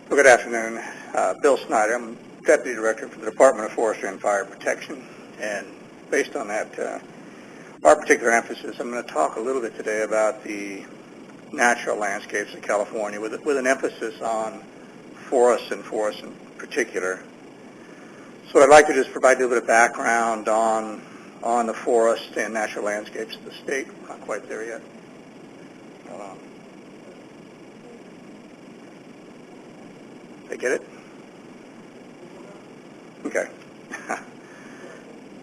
Well, good afternoon. Bill Snyder. I'm Deputy Director for the Department of Forestry and Fire Protection. And based on that, our particular emphasis, I'm going to talk a little bit today about the natural landscapes of California with an emphasis on forests and forests in particular. So I'd like to just provide a little bit of background on the forest and natural landscapes of the state. We're not quite there yet. Hold on. They get it? Okay.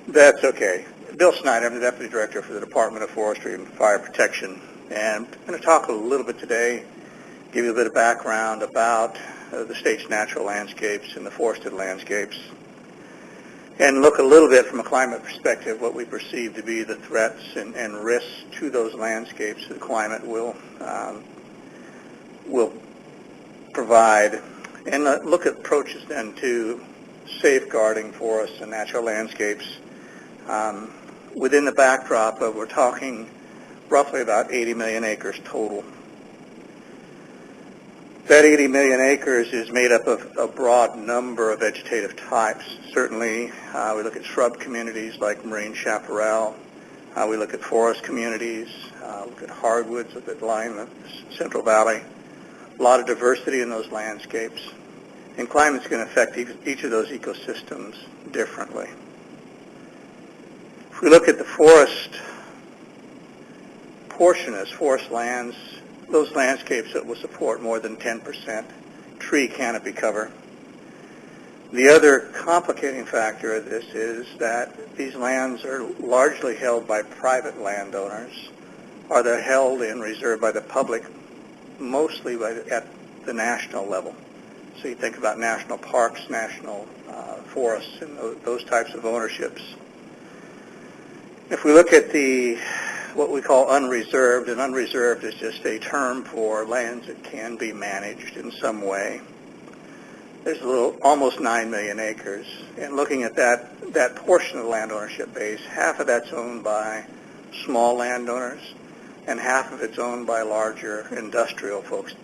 That's okay. Bill Snyder, I'm the Deputy Director for the Department of Forestry and Fire Protection. And I'm going to talk a little bit today, give you a bit of background about the state's natural landscapes and the forested landscapes, and look a little bit from a climate perspective what we perceive to be the threats and risks to those landscapes that climate will provide, and look at approaches then to safeguarding forests and natural landscapes within the backdrop of, we're talking roughly about 80 million acres total. That 80 million acres is made up of a broad number of vegetative types. Certainly, we look at shrub communities like marine chaparral. We look at forest communities, look at hardwoods that line the Central Valley. A lot of diversity in those landscapes. And climate's going to affect each of those ecosystems differently. If we look at the forest portion as forest lands, those landscapes that will support more than 10% tree canopy cover. The other complicating factor of this is that these lands are largely held by private landowners, or they're held in reserve by the public, mostly at the national level. So you think about national parks, national forests, and those types of ownerships. If we look at what we call unreserved, and unreserved is just a term for lands that can be managed in some way. There's almost 9 million acres. And looking at that portion of the land ownership base, half of that's owned by small landowners, and half of it's owned by larger industrial folks,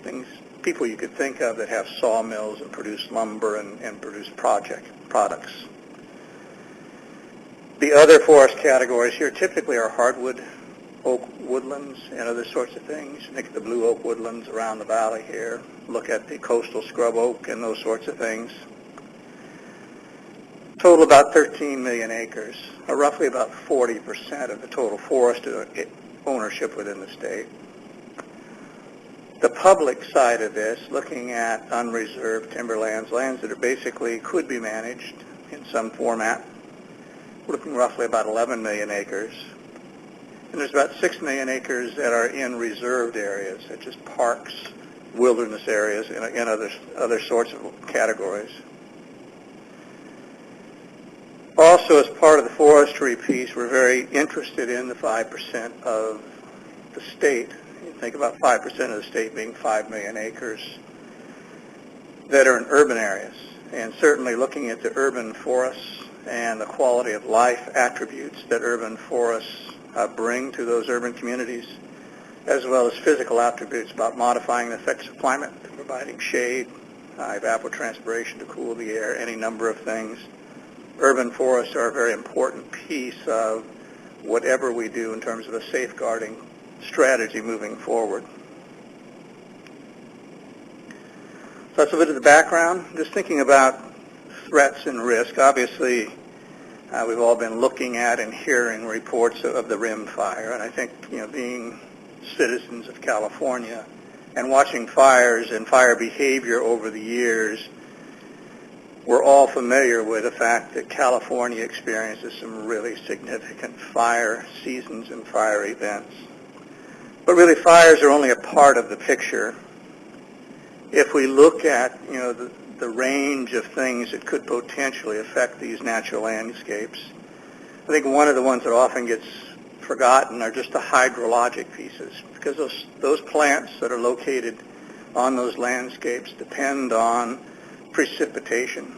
people you could think of that have sawmills and produce lumber and produce products. The other forest categories here typically are hardwood, oak woodlands, and other sorts of things. Think of the blue oak woodlands around the valley here. Look at the coastal scrub oak and those sorts of things. Total about 13 million acres, or roughly about 40% of the total forest ownership within the state. The public side of this, looking at unreserved timberlands, lands that are basically could be managed in some format, we're looking roughly about 11 million acres. And there's about 6 million acres that are in reserved areas, such as parks, wilderness areas, and other sorts of categories. Also, as part of the forestry piece, we're very interested in the 5% of the state. You think about 5% of the state being 5 million acres that are in urban areas. And certainly looking at the urban forests and the quality of life attributes that urban forests bring to those urban communities, as well as physical attributes about modifying the effects of climate, providing shade, evapotranspiration to cool the air, any number of things. Urban forests are a very important piece of whatever we do in terms of a safeguarding strategy moving forward. So that's a bit of the background. Just thinking about threats and risk. Obviously, we've all been looking at and hearing reports of the rim fire, and I think, being citizens of California and watching fires and fire behavior over the years, we're all familiar with the fact that California experiences some really significant fire seasons and fire events. But really, fires are only a part of the picture. If we look at, the range of things that could potentially affect these natural landscapes, I think one of the ones that often gets forgotten are just the hydrologic pieces, because those plants that are located on those landscapes depend on precipitation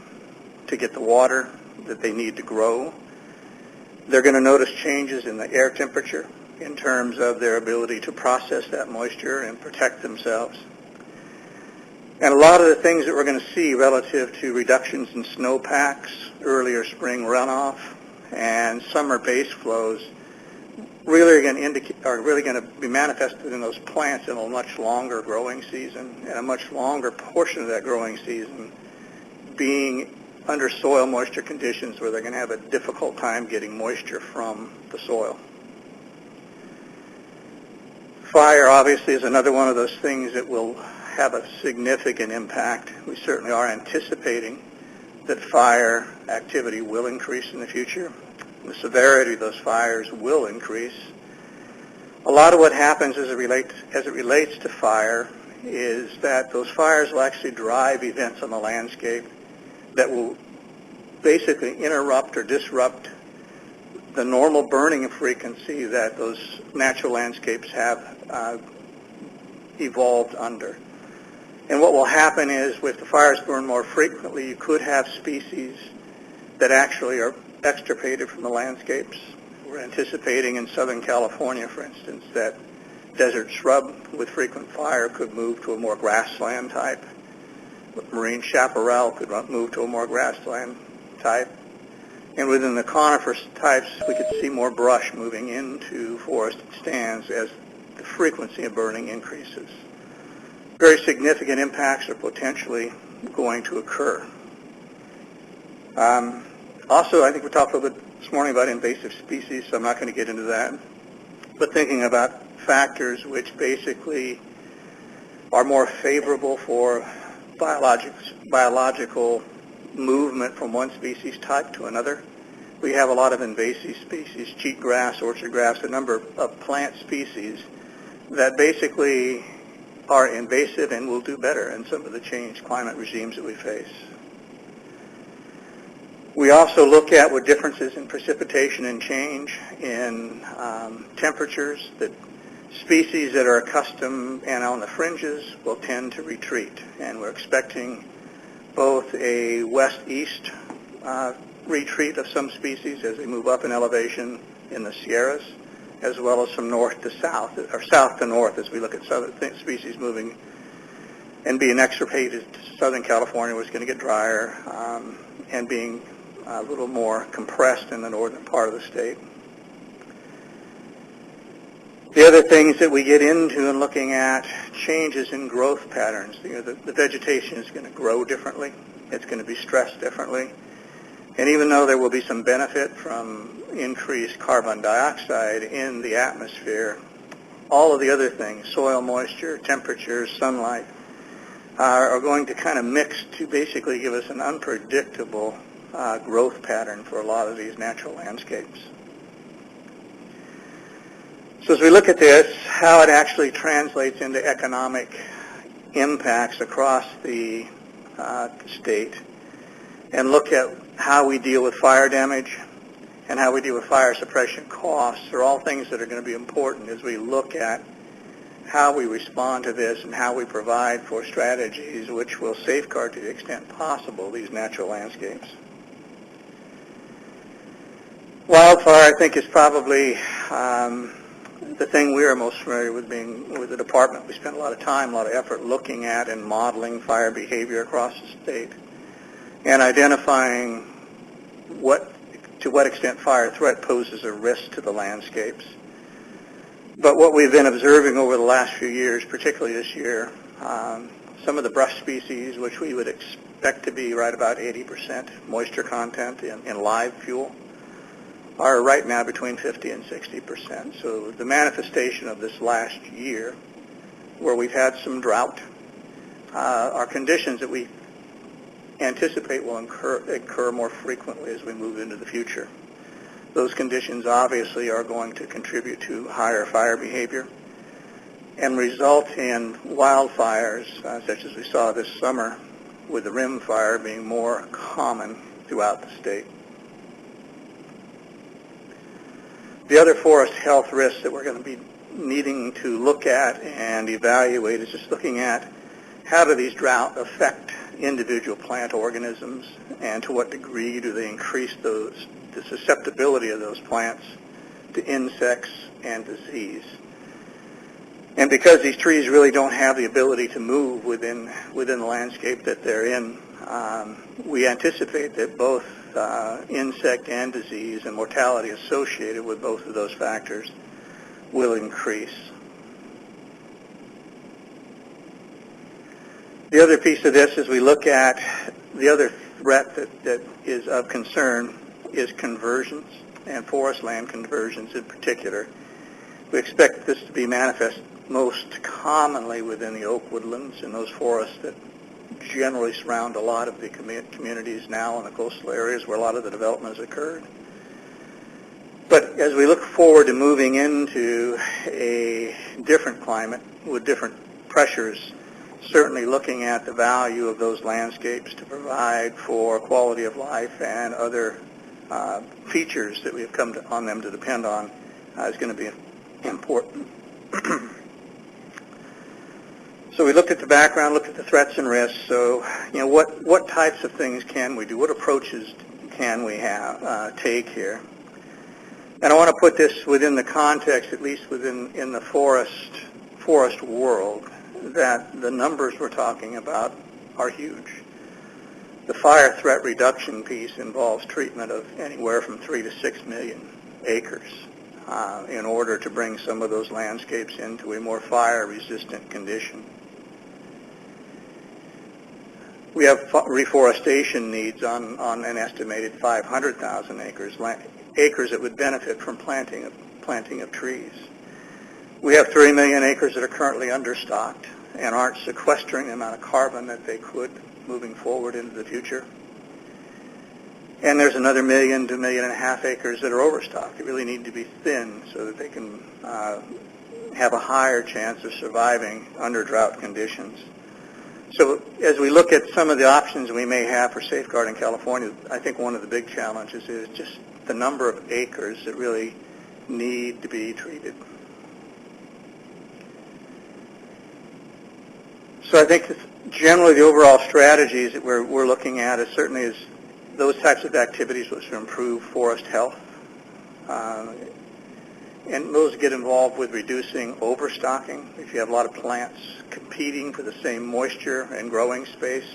to get the water that they need to grow. They're going to notice changes in the air temperature in terms. in terms of their ability to process that moisture and protect themselves. They're going to notice changes in the weather patterns in terms of their ability to process that moisture and protect themselves. They're going to notice changes in the temperature in terms of their ability to process that moisture and protect themselves. And a lot of the things that we're going to see relative to reductions in snowpacks, earlier spring runoff, and summer base flows really are going to be manifested in those plants in a much longer growing season, and a much longer portion of that growing season being under soil moisture conditions where they're going to have a difficult time getting moisture from the soil. Fire obviously is another one of those things that will have a significant impact. We certainly are anticipating that fire activity will increase in the future. The severity of those fires will increase. A lot of what happens as it relates to fire is that those fires will actually drive events on the landscape that will basically interrupt or disrupt the normal burning frequency that those natural landscapes have evolved under. And what will happen is, if the fires burn more frequently, you could have species that actually are extirpated from the landscapes. We're anticipating in Southern California, for instance, that desert shrub with frequent fire could move to a more grassland type. Marine chaparral could move to a more grassland type. And within the conifer types, we could see more brush moving into forested stands as the frequency of burning increases. Very significant impacts are potentially going to occur. Also, I think we talked a little bit this morning about invasive species, so I'm not going to get into that. But thinking about factors which basically are more favorable for biological movement from one species type to another. We have a lot of invasive species, cheatgrass, orchard grass, a number of plant species that basically are invasive and will do better in some of the changed climate regimes that we face. We also look at what differences in precipitation and change in temperatures, that species that are accustomed and on the fringes will tend to retreat. And we're expecting both a west-east retreat of some species as they move up in elevation in the Sierras, as well as from north to south, or south to north, as we look at southern species moving and being extirpated. Southern California was going to get drier and being a little more compressed in the northern part of the state. The other things that we get into in looking at changes in growth patterns. The vegetation is going to grow differently. It's going to be stressed differently. And even though there will be some benefit from increased carbon dioxide in the atmosphere, all of the other things, soil moisture, temperature, sunlight, are going to kind of mix to basically give us an unpredictable growth pattern for a lot of these natural landscapes. So as we look at this, how it actually translates into economic impacts across the state, and look at how we deal with fire damage and how we deal with fire suppression costs, are all things that are going to be important as we look at how we respond to this and how we provide for strategies which will safeguard, to the extent possible, these natural landscapes. Wildfire, I think, is probably the thing we are most familiar with, being with the department. We spent a lot of time, a lot of effort looking at and modeling fire behavior across the state and identifying to what extent fire threat poses a risk to the landscapes. But what we've been observing over the last few years, particularly this year, some of the brush species, which we would expect to be right about 80% moisture content in live fuel, are right now between 50 and 60%. So the manifestation of this last year, where we've had some drought, are conditions that we anticipate will occur more frequently as we move into the future. Those conditions obviously are going to contribute to higher fire behavior and result in wildfires, such as we saw this summer, with the rim fire being more common throughout the state. The other forest health risks that we're going to be needing to look at and evaluate is just looking at how do these drought affect individual plant organisms, and to what degree do they increase the susceptibility of those plants to insects and disease. And because these trees really don't have the ability to move within the landscape that they're in, we anticipate that both insect and disease and mortality associated with both of those factors will increase. The other piece of this, as we look at the other threat that is of concern, is conversions, and forest land conversions in particular. We expect this to be manifest most commonly within the oak woodlands and those forests that generally surround a lot of the communities now in the coastal areas where a lot of the development has occurred. But as we look forward to moving into a different climate with different pressures, certainly looking at the value of those landscapes to provide for quality of life and other features that we have come on them to depend on is going to be important. So we looked at the background, looked at the threats and risks. So, what types of things can we do? What approaches can we take here? And I want to put this within the context, at least in the forest world, that the numbers we're talking about are huge. The fire threat reduction piece involves treatment of anywhere from 3 to 6 million acres in order to bring some of those landscapes into a more fire-resistant condition. We have reforestation needs on an estimated 500,000 acres that would benefit from planting of trees. We have 3 million acres that are currently understocked and aren't sequestering the amount of carbon that they could moving forward into the future. And there's another 1 million to 1.5 million acres that are overstocked. They really need to be thinned so that they can have a higher chance of surviving under drought conditions. So as we look at some of the options we may have for safeguarding California, I think one of the big challenges is just the number of acres that really need to be treated. So I think generally the overall strategies that we're looking at is certainly those types of activities which improve forest health. And those get involved with reducing overstocking. If you have a lot of plants competing for the same moisture and growing space,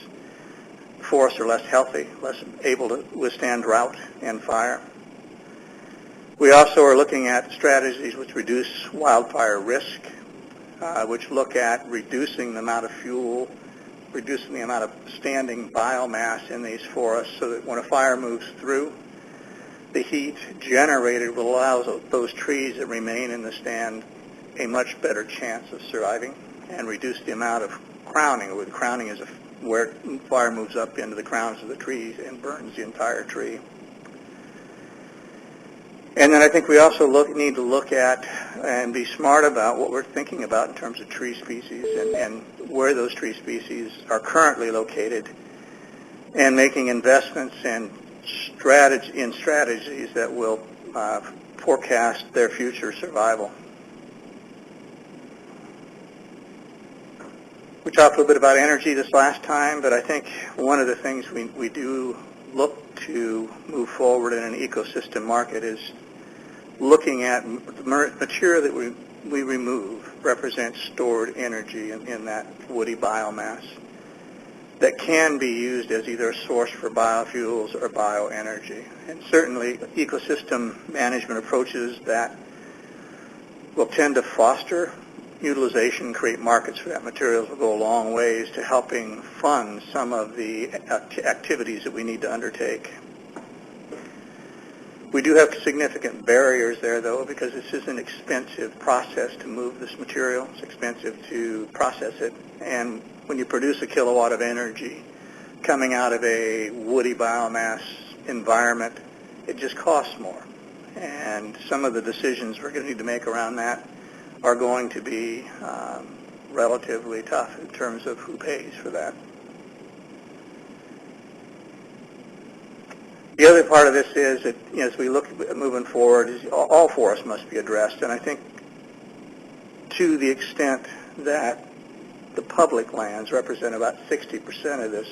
forests are less healthy, less able to withstand drought and fire. We also are looking at strategies which reduce wildfire risk, which look at reducing the amount of fuel, reducing the amount of standing biomass in these forests so that when a fire moves through, the heat generated will allow those trees that remain in the stand a much better chance of surviving and reduce the amount of crowning. Crowning is where fire moves up into the crowns of the trees and burns the entire tree. And then I think we also need to look at and be smart about what we're thinking about in terms of tree species and where those tree species are currently located, and making investments and strategies that will forecast their future survival. We talked a little bit about energy this last time, but I think one of the things we do look to move forward in an ecosystem market is looking at the material that we remove represents stored energy in that woody biomass that can be used as either a source for biofuels or bioenergy. And certainly ecosystem management approaches that will tend to foster utilization, create markets for that materials will go a long ways to helping fund some of the activities that we need to undertake. We do have significant barriers there, though, because this is an expensive process to move this material. It's expensive to process it. And when you produce a kilowatt of energy coming out of a woody biomass environment, it just costs more. And some of the decisions we're going to need to make around that are going to be relatively tough in terms of who pays for that. The other part of this is that, as we look at moving forward, is all forests must be addressed. And I think to the extent that the public lands represent about 60% of this,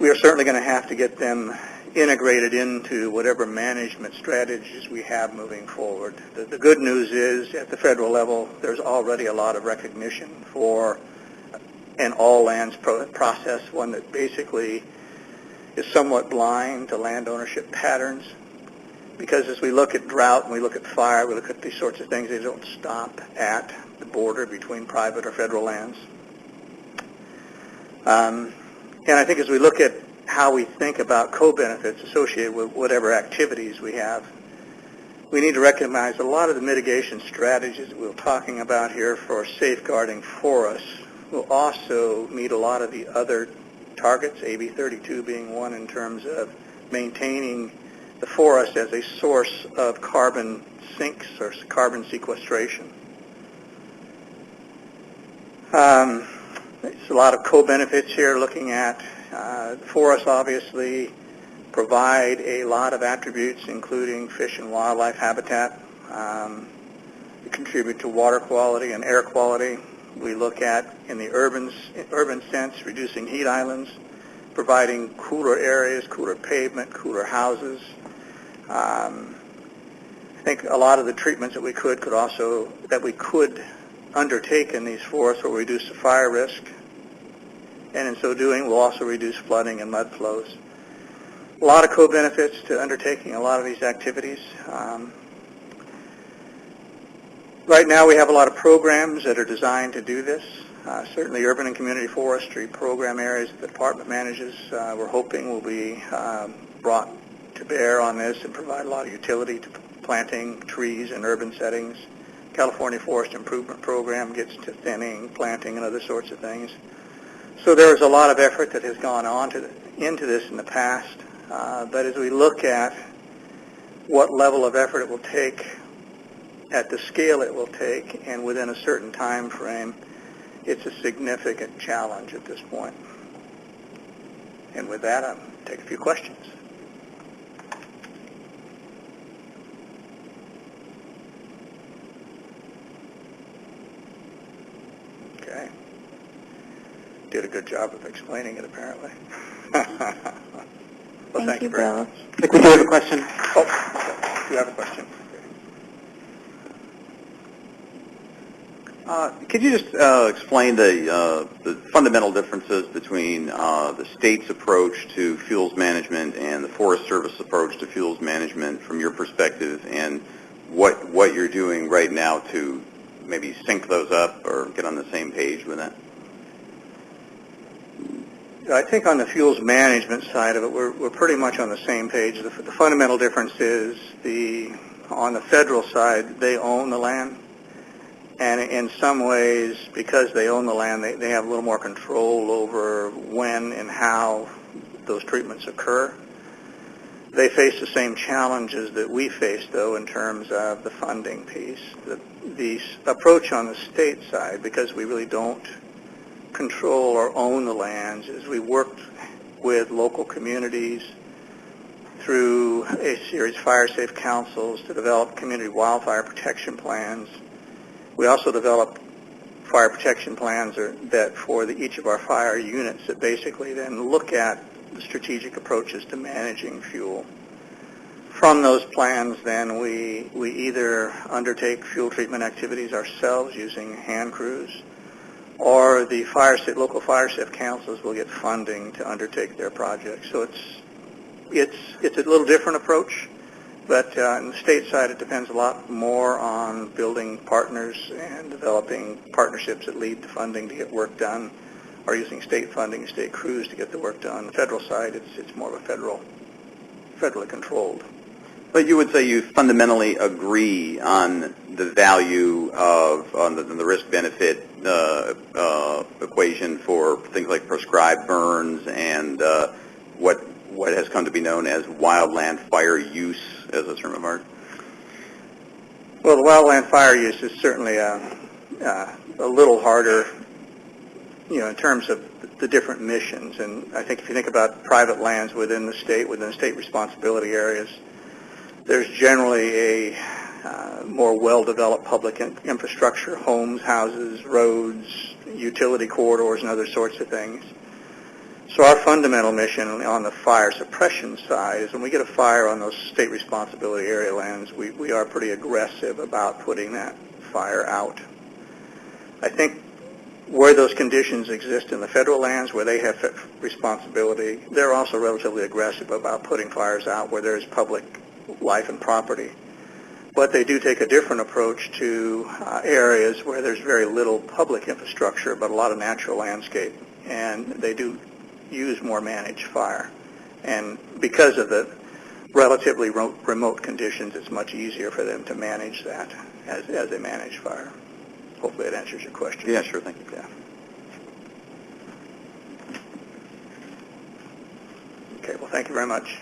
we are certainly going to have to get them integrated into whatever management strategies we have moving forward. The good news is, at the federal level, there's already a lot of recognition for an all-lands process, one that basically is somewhat blind to land ownership patterns. Because as we look at drought and we look at fire, we look at these sorts of things, they don't stop at the border between private or federal lands. And I think as we look at how we think about co-benefits associated with whatever activities we have, we need to recognize a lot of the mitigation strategies that we're talking about here for safeguarding forests will also meet a lot of the other targets, AB 32 being one, in terms of maintaining the forest as a source of carbon sinks or carbon sequestration. There's a lot of co-benefits here looking at forests obviously provide a lot of attributes, including fish and wildlife habitat. They contribute to water quality and air quality. We look at, in the urban sense, reducing heat islands, providing cooler areas, cooler pavement, cooler houses. I think a lot of the treatments that we could undertake in these forests will reduce the fire risk, and in so doing we'll also reduce flooding and mud flows. A lot of co-benefits to undertaking a lot of these activities. Right now we have a lot of programs that are designed to do this. Certainly urban and community forestry program areas that the department manages, we're hoping will be brought to bear on this and provide a lot of utility to planting trees in urban settings. California Forest Improvement Program gets to thinning, planting, and other sorts of things. So there is a lot of effort that has gone on into this in the past, but as we look at what level of effort it will take, at the scale it will take, and within a certain time frame, it's a significant challenge at this point. And with that, I'll take a few questions. Okay. Did a good job of explaining it, apparently. Well, thank you very much. I think we do have a question. Oh, you have a question. Could you just explain the fundamental differences between the state's approach to fuels management and the Forest Service approach to fuels management from your perspective, and what you're doing right now to maybe sync those up or get on the same page with that? I think on the fuels management side of it, we're pretty much on the same page. The fundamental difference is on the federal side, they own the land. And in some ways, because they own the land, they have a little more control over when and how those treatments occur. They face the same challenges that we face, though, in terms of the funding piece. The approach on the state side, because we really don't control or own the lands, is we worked with local communities through a series of fire-safe councils to develop community wildfire protection plans. We also develop fire protection plans that for each of our fire units that basically then look at the strategic approaches to managing fuel. From those plans, then, we either undertake fuel treatment activities ourselves using hand crews, or the local fire-safe councils will get funding to undertake their projects. So it's a little different approach. But on the state side, it depends a lot more on building partners and developing partnerships that lead to funding to get work done, or using state funding and state crews to get the work done. On the federal side, it's more of a federally controlled. But you would say you fundamentally agree on the value of the risk-benefit equation for things like prescribed burns and what has come to be known as wildland fire use as a term of art? Well, the wildland fire use is certainly a little harder, in terms of the different missions. And I think if you think about private lands within the state responsibility areas, there's generally a more well-developed public infrastructure, homes, houses, roads, utility corridors, and other sorts of things. So our fundamental mission on the fire suppression side is when we get a fire on those state responsibility area lands, we are pretty aggressive about putting that fire out. I think where those conditions exist in the federal lands where they have responsibility, they're also relatively aggressive about putting fires out where there's public life and property. But they do take a different approach to areas where there's very little public infrastructure but a lot of natural landscape, and they do use more managed fire. And because of the relatively remote conditions, it's much easier for them to manage that as they manage fire. Hopefully that answers your question. Yeah, sure. Thank you. Yeah. Okay, well, thank you very much.